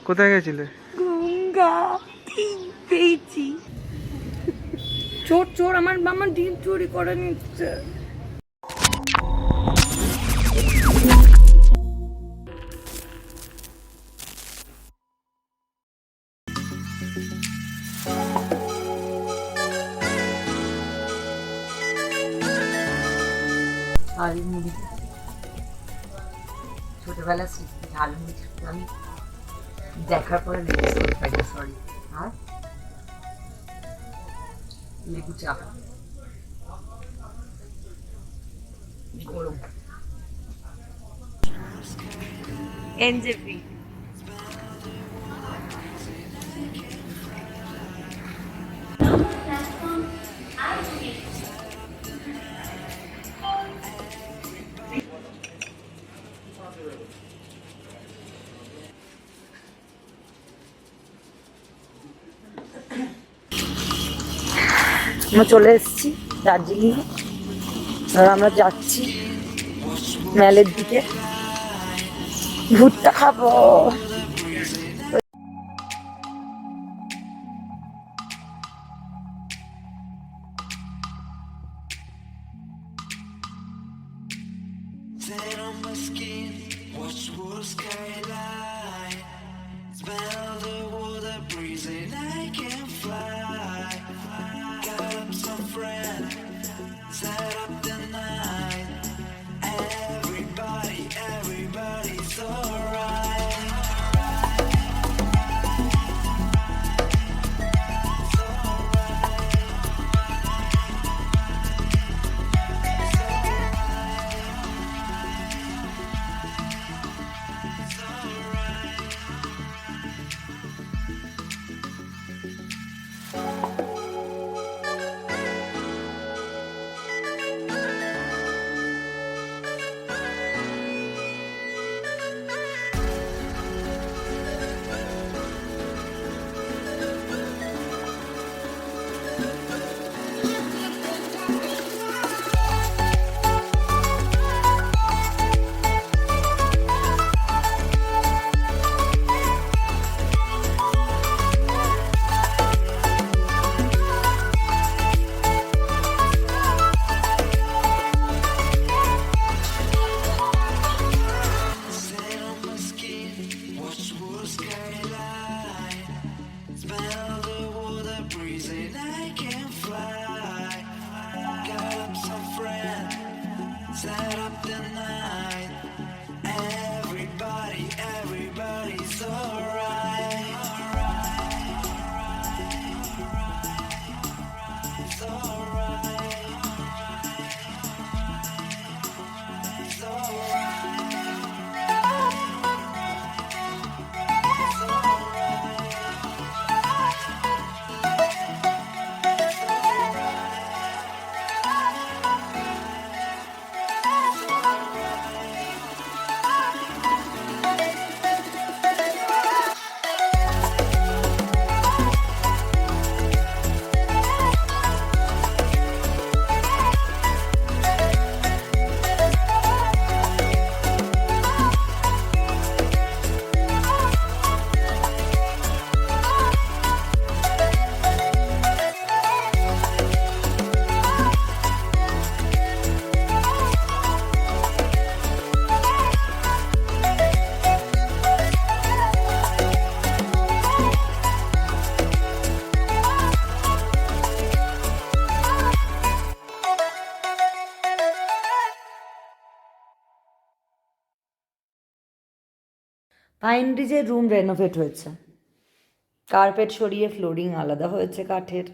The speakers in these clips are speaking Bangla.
কোথায় গেছিলে? কুঙ্গা পেয়েছি। চোর চোর আমার মামা ডিম চুরি করে নিচ্ছে। ঝালমুড়ি, ছোটবেলা স্মৃতি। ঝালমুড়ি আমি দেখার পরে সরি। আর লেবু চা গরম এনজেপি। আমরা চলে এসেছি দার্জিলিং। আর আমরা যাচ্ছি মেলের দিকে, ভুট্টা খাবো। পাইনরিজের রুম রেনোভেট হয়েছে, কার্পেট সরিয়ে ফ্লোরিং আলাদা হয়েছে কাঠের,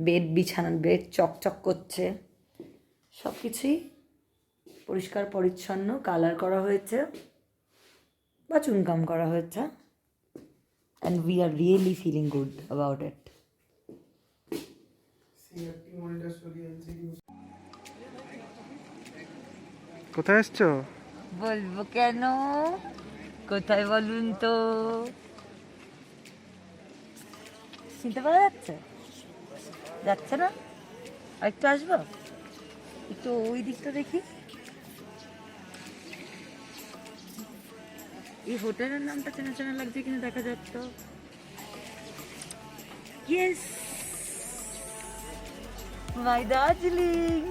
বেড বিছানার বেড চকচক করছে, সব কিছুই পরিষ্কার পরিচ্ছন্ন, কালার করা হয়েছে বা চুনকাম করা হয়েছে, and we are really feeling good about it. কোথায় এসছো? বলবো কেন, কোথায় বলুন তো? চিনতে পারা যাচ্ছে? যাচ্ছে না? আরেকটু আসবো, একটু ওই দিকটা দেখি। এই হোটেলের নামটা চেনা চেনা লাগছে কিন্তু দেখা যাক তো। ইয়েস, মাই দার্জিলিং।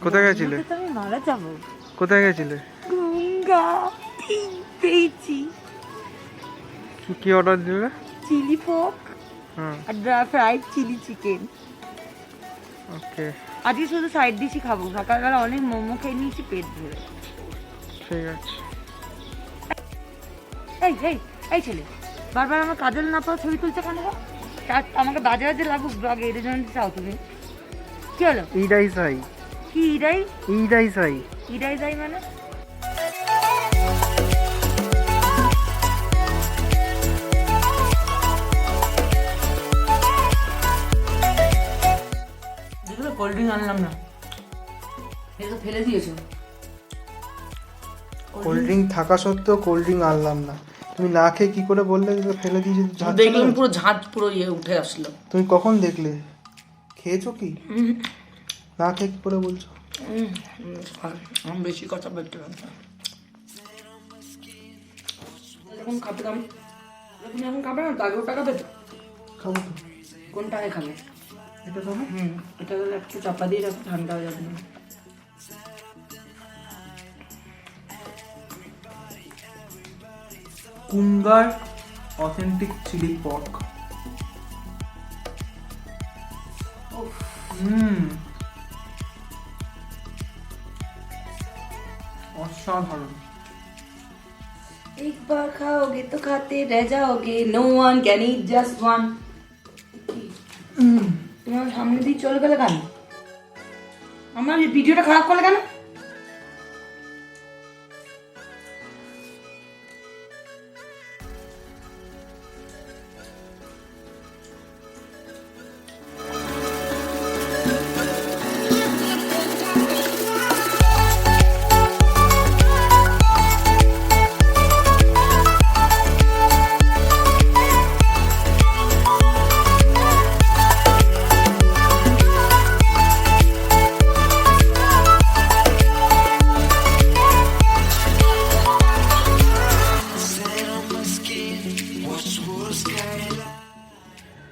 কোথায় গেছিলে? আমি মারা যাবো। কোথায় গেছিলে? কুঙ্গা পেয়েছি। কি অর্ডার দিলে? চিলি পক আর ফ্রাইড চিলি চিকেন। ওকে, আজকে শুধু সাইড ডিশই খাবো, সকালবেলা অনেক মোমো খেয়ে নিয়েছি পেট ভরে। ঠিক আছে। এই এই এই ছেলে, বারবার আমার কাজল না পাওয়া ছবি তুলছে কেন? আমাকে বাজে বাজে লাগুক ব্লগে, এর জন্য চাও তুমি? কি হলো? ইডাই সাই। কি ইডাই? ইডাই সাই। ইডাই সাই মানে? কোল্ড ড্রিঙ্ক আনলাম না, এটা ফেলে দিয়েছো। কোল্ড ড্রিঙ্ক থাকা সত্ত্বেও কোল্ড ড্রিঙ্ক আনলাম না, তুমি না খেয়ে কি করে বললে যে ফেলে দিয়েছি? দেখলাম পুরো ঝাঁট পুরো ইয়ে উঠে আসলো। তুমি কখন দেখলে? খেয়েছো কি? না খেয়ে কি করে বলছো? আমি বেশি কথা বলতে পারছি। এখন খাবে দাম, এখন খাবে না তো? আগে ওটা খাবে তো? খাবো তো। কোনটায় খাবে? এটা খাবো। এটা হলে একটু চাপা দিয়ে রাখো, ঠান্ডা হয়ে যাবে না। কুঙ্গার অথেন্টিক চিলি পর্ক। অসাধারণ। एक बार खाओगे तो खाते रह जाओगे, no one can eat just one। তুমি আমার সামনে দিয়ে চলে গেলে কেন? আমার এই ভিডিওটা খারাপ করলে কেন?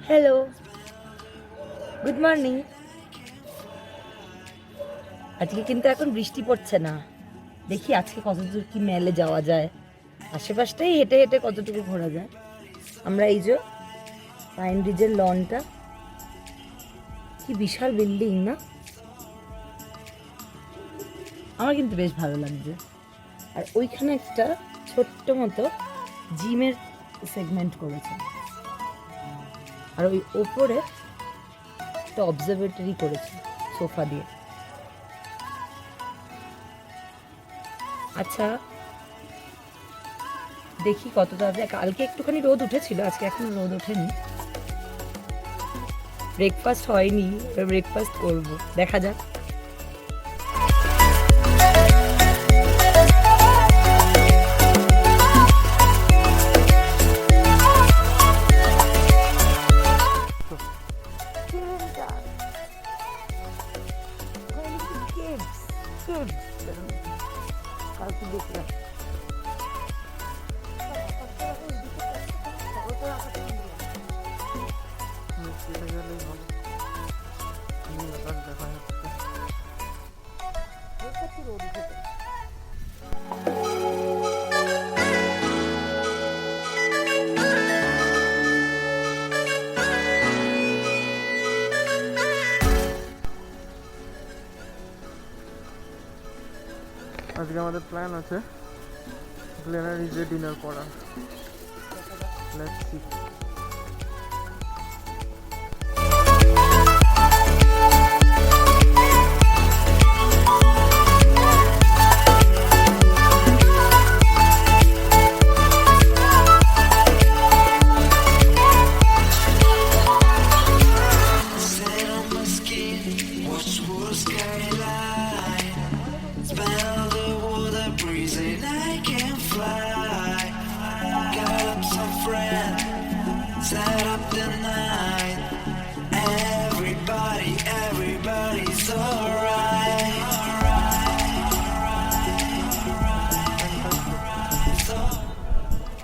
Hello, good morning. আজকে কিন্তু এখন বৃষ্টি পড়ছে না, দেখি আজকে কতদূর কি মেলে যাওয়া যায়, আশেপাশটাই হেঁটে হেঁটে কতটুকু ঘোরা যায়। আমরা এই যে পাইনরিজের লনটা, কি বিশাল বিল্ডিং না? আমার কিন্তু বেশ ভালো লাগছে। আর ওইখানে একটা ছোট্ট মতো জিমের সেগমেন্ট করেছে, আর ওই ওপরে একটা অবজারভেটরি করেছে সোফা দিয়ে। আচ্ছা দেখি কত তাড়াতাড়ি, কালকে একটুখানি রোদ উঠেছিল, আজকে এখনো রোদ ওঠেনি। ব্রেকফাস্ট হয়নি, ব্রেকফাস্ট করবো, দেখা যাক। আজকে আমাদের প্ল্যান আছে প্ল্যানারিজে ডিনার করা। Let's see.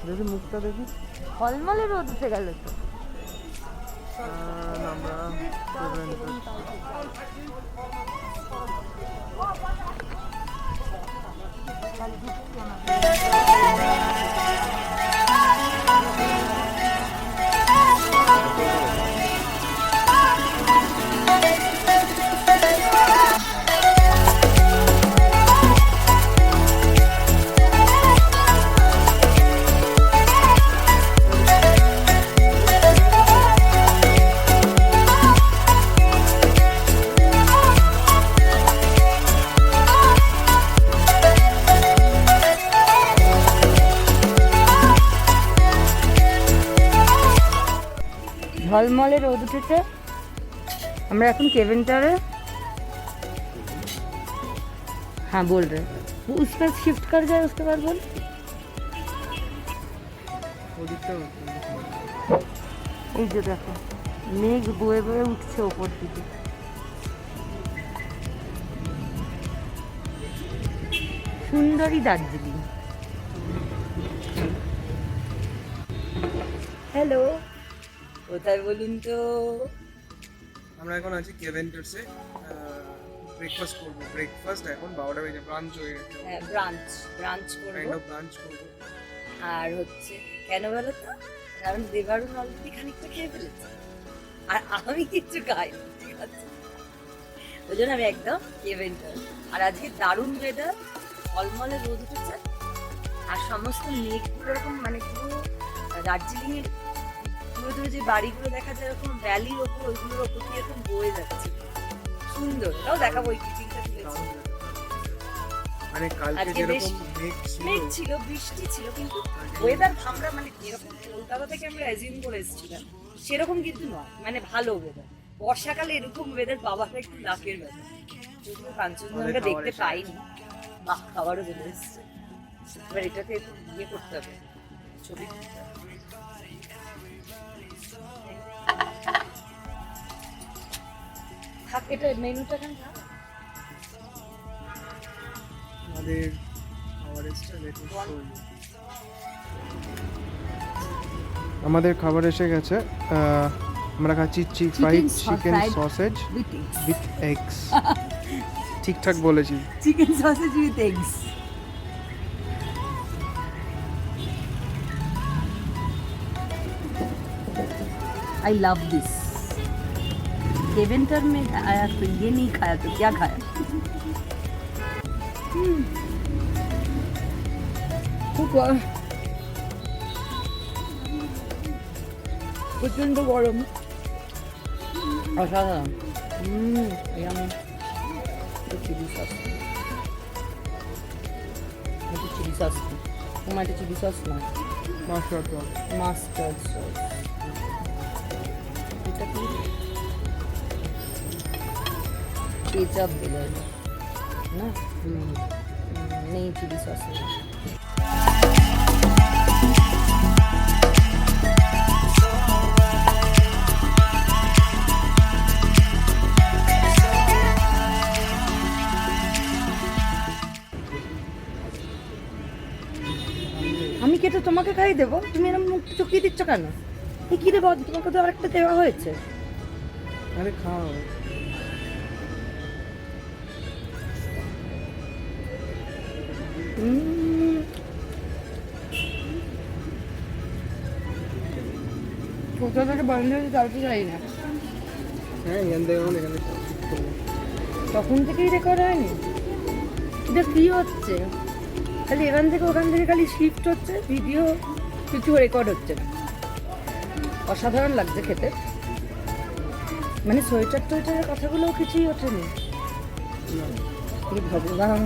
দেখি মুখটা দেখি। হলমলে রোদ উঠে গেল তো। আমরা ঝলমলে রোদ উঠেছে। আমরা এখন কেভেন্টারে। हाँ बोल रहे उस पर शिफ्ट कर जाए उसके बाद बोल। এই যে দেখো মেঘ বয়ে বয়ে উঠছে ওপর দিকে। সুন্দরী দার্জিলিং। হ্যালো, কোথায় বলুন তো? আমরা এখন আছি কেভেন্টার্সে, ব্রেকফাস্ট করবো। ব্রেকফাস্ট এখন 12টা বেজে, ব্রাঞ্চ হয়ে গেছে। হ্যাঁ, ব্রাঞ্চ করবো। ব্রাঞ্চ করবো। আর হচ্ছে কেন বলো তো, কারণ দেবারুণ অলরেডি খানিকটা খেয়ে ফেলেছে আর আমি কিছু খাইনি, ঠিক আছে? ওই জন্য আমি একদম কেভেন্টার। আর আজকে দারুণ ওয়েদার, ঝলমলে রোদ উঠেছে আর সমস্ত মেঘগুলো এরকম মানে পুরো দার্জিলিং এর দূরে দূরে যে বাড়িগুলো দেখা যায় এরকম ভ্যালির ওপর, ওইগুলোর ওপর দিয়ে এরকম বয়ে যাচ্ছে। সুন্দর, ওটাও দেখাবো, ওই ক্লিপিংটা তুলেছি। মানে কালকে যেরকম মেঘ ছিল, বৃষ্টি ছিল, কিন্তু ওয়েদার আমরা মানে যেরকম কলকাতা থেকে আমরা অ্যাজিউম করে এসেছিলাম সেরকম কিন্তু নয়, মানে ভালো ওয়েদার। বর্ষাকালে এরকম ওয়েদার পাওয়াটা একটু লাকের ব্যাপার। যদিও কাঞ্চনজঙ্ঘা দেখতে পাইনি, বাহ, খাবারও চলে এসছে। এবার এটাকে একটু ইয়ে করতে হবে, ছবি তুলতে হবে। থাক, এটা মেনুটা কেন থাক। আমাদের খাবার এসে গেছে। আমরা খাচ্ছি fried chicken sausage with eggs. ঠিকঠাক বলেছি, chicken sausage with eggs. I love this. Keventer में आया तो ये नहीं खाया तो क्या खाया? প্রচন্ড গরম, অসাধারণ। Chilli sauce, chilli sauce, tomato chilli sauce না, মাস্টার্ড সস। এটা কি केचप दिला ना? नहीं, चिली सॉस नहीं। আমি কেটে তোমাকে খাই দেবো, তুমি এরকম মুখ চুকিয়ে দিচ্ছ কেন? কি রে বল, তোমাকে তো আরেকটা দেওয়া হয়েছে। আরে খাও। কোথা থেকে বন্ধ হয়েছে তাও তো জানি না। হ্যাঁ, এখান থেকে এখানে তখন থেকেই রেকর্ড হয়নি। এটা কি হচ্ছে? খালি এখান থেকে ওখান থেকে খালি শিফট হচ্ছে, ভিডিও কিছু রেকর্ড হচ্ছে না। অসাধারণ লাগছে খেতে। মানে সোয়েটার টোয়েটারের কথাগুলোও কিছুই ওঠেনি। ভগবান,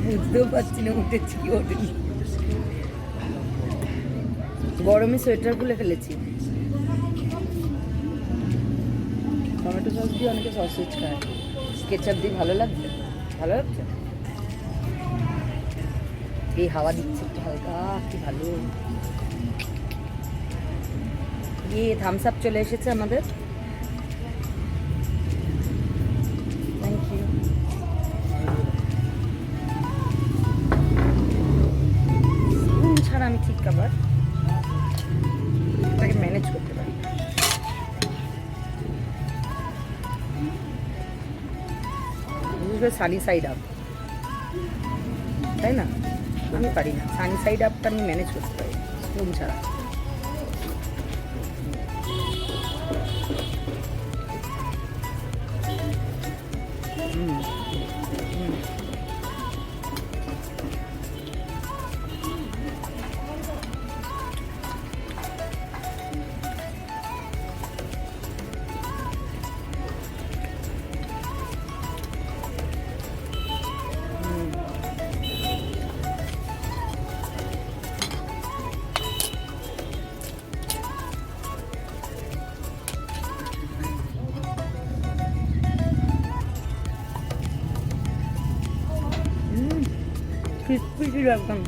বুঝতেও পারছি না উঠেছি কি ওঠেনি। গরমে সোয়েটার খুলে ফেলেছি। টমেটো সস দিয়ে অনেকে সসেজ খায়, কেচাপ দিয়ে ভালো লাগছে। ভালো লাগছে। এই হাওয়া দিচ্ছে একটু হালকা, কি ভালো। থামস আপ চলে এসেছে আমাদের। Thank you. স্পুন ছাড়া আমি ঠিক খাবার এটাকে ম্যানেজ করতে পারি। সানি সাইড আপ, তাই না? আমি পারি না। সানি সাইড আপটা আমি ম্যানেজ করতে পারি স্পুন ছাড়া। ক্রিসপি ছিল একদম।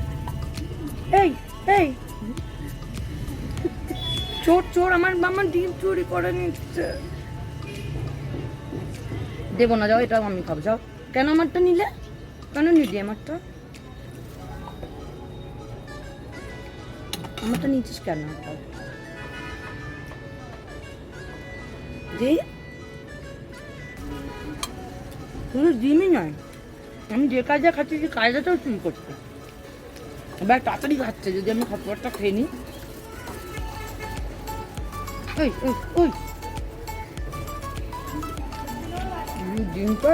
এই এই চোর চোর, আমার মামা ডিম চুরি করে নিচ্ছে। দেবো না, যাও, এটাও আমি খাবো। যাও। কেন আমারটা নিলে? কেন নিলি আমারটা? আমারটা নিচ্ছিস কেন? যে শুধু ডিমই নয়, আমি যে কাজে খাচ্ছি যে কাজটাও চুরি করছে। এবার তাড়াতাড়ি খাচ্ছে, যদি আমি খাবারটা খেয়ে নিই। ওই ওই ওই ডিমটা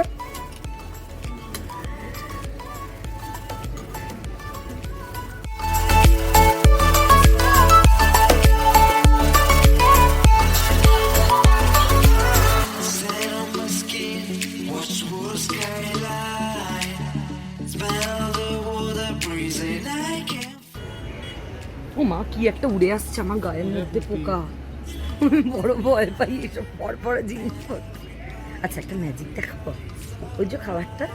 ও মা, কি একটা উড়ে আসছে আমার গায়ের মধ্যে পোকা। বড় ভয় পাই এসব পর জিনিস। আচ্ছা, একটা ম্যাজিক দেখাবো। ওই যে খাবারটা,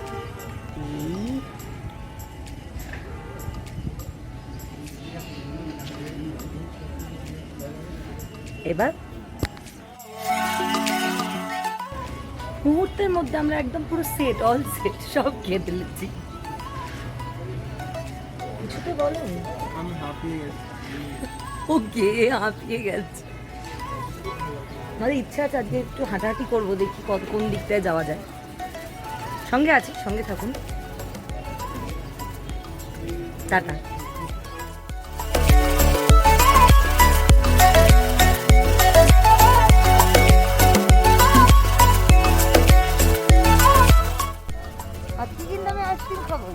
এবার মুহূর্তের মধ্যে আমরা একদম পুরো সেট, অল সেট সব খেয়ে ফেলেছি। কিছু তো বলেন। ওকে, হাঁপিয়ে গেছে। আমাদের ইচ্ছা আছে আজকে একটু হাঁটাহাঁটি করবো, দেখি কোন দিকটায় যাওয়া যায়। সঙ্গে আছি, সঙ্গে থাকুন। টাটা। আজকে কিন্তু আমি আইসক্রিম খাবো।